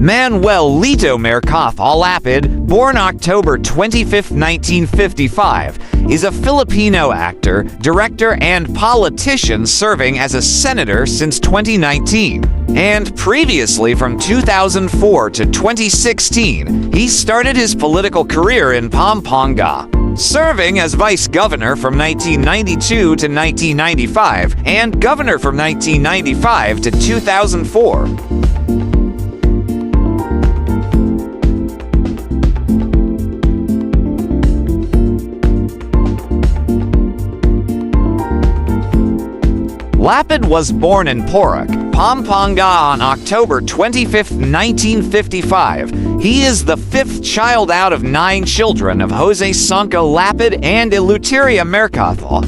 Manuel Lito Lapid, born October 25, 1955, is a Filipino actor, director, and politician serving as a senator since 2019. And previously, from 2004 to 2016, he started his political career in Pampanga, serving as vice governor from 1992 to 1995 and governor from 1995 to 2004. Lapid was born in Porac, Pampanga on October 25, 1955. He is the fifth child out of 9 children of Jose Sanco Lapid and Eleuteria Mercado.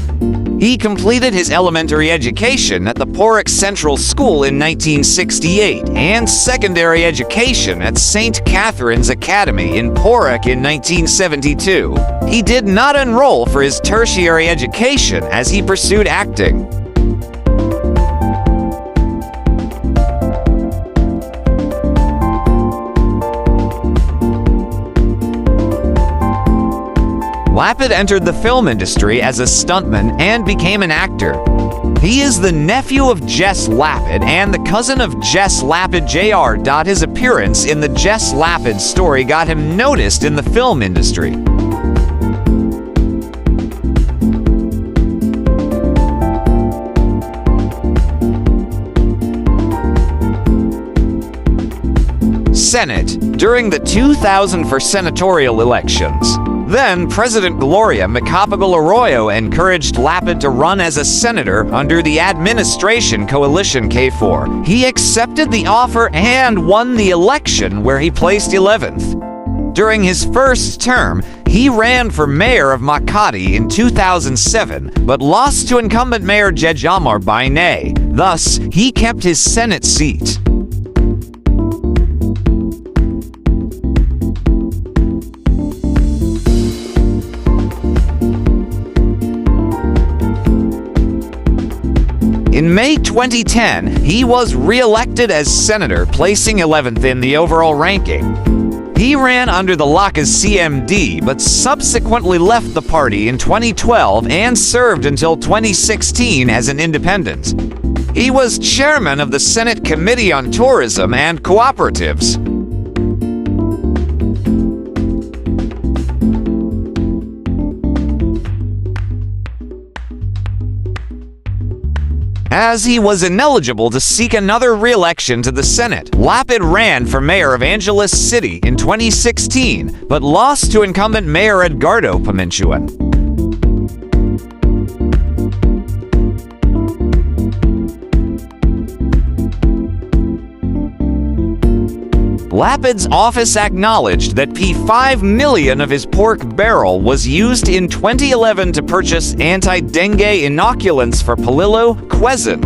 He completed his elementary education at the Porac Central School in 1968 and secondary education at St. Catherine's Academy in Porac in 1972. He did not enroll for his tertiary education as he pursued acting. Lapid entered the film industry as a stuntman and became an actor. He is the nephew of Jess Lapid and the cousin of Jess Lapid Jr. His appearance in the Jess Lapid story got him noticed in the film industry. Senate during the 2004 senatorial elections. Then, President Gloria Macapagal Arroyo encouraged Lapid to run as a senator under the administration Coalition K4. He accepted the offer and won the election, where he placed 11th. During his first term, he ran for mayor of Makati in 2007, but lost to incumbent Mayor Jejomar Binay. Thus, he kept his Senate seat. In May 2010, he was re-elected as senator, placing 11th in the overall ranking. He ran under the Lakas CMD, but subsequently left the party in 2012 and served until 2016 as an independent. He was chairman of the Senate Committee on Tourism and Cooperatives. As he was ineligible to seek another re-election to the Senate, Lapid ran for mayor of Angeles City in 2016, but lost to incumbent Mayor Edgardo Pamintuan. Lapid's office acknowledged that $5 million of his pork barrel was used in 2011 to purchase anti-dengue inoculants for Polillo, Quezon.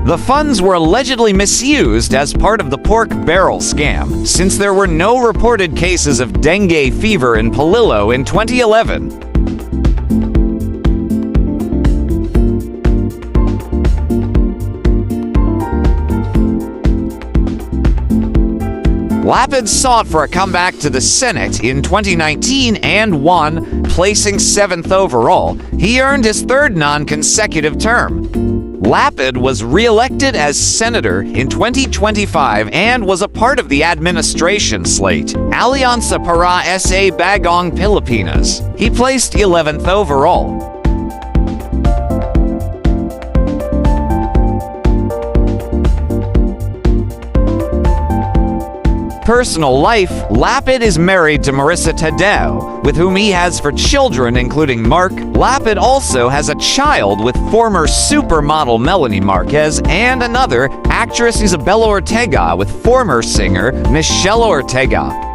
The funds were allegedly misused as part of the pork barrel scam, since there were no reported cases of dengue fever in Polillo in 2011. Lapid sought for a comeback to the Senate in 2019 and won, placing 7th overall. He earned his 3rd non-consecutive term. Lapid was re-elected as senator in 2025 and was a part of the administration slate, Alianza para sa Bagong Pilipinas. He placed 11th overall. Personal life, Lapid is married to Marissa Tadeo, with whom he has 4 children, including Mark. Lapid also has a child with former supermodel Melanie Marquez and another, actress Isabella Ortega, with former singer Michelle Ortega.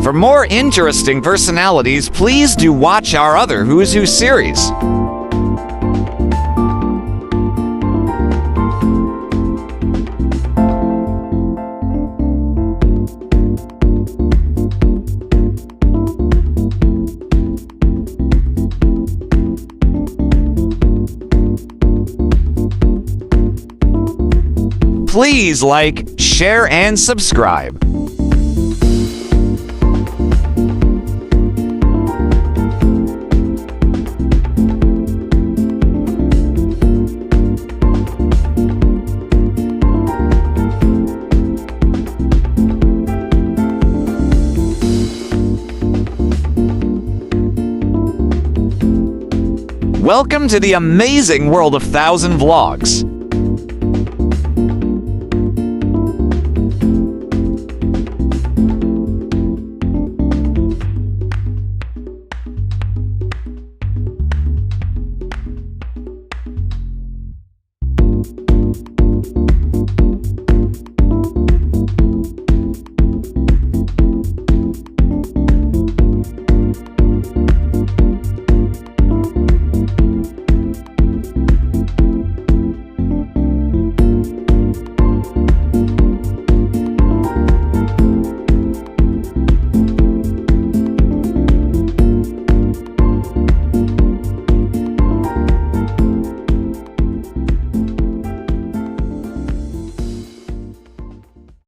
For more interesting personalities, please do watch our other Who's Who series. Please like, share, and subscribe. Welcome to the amazing world of 1000 vlogs.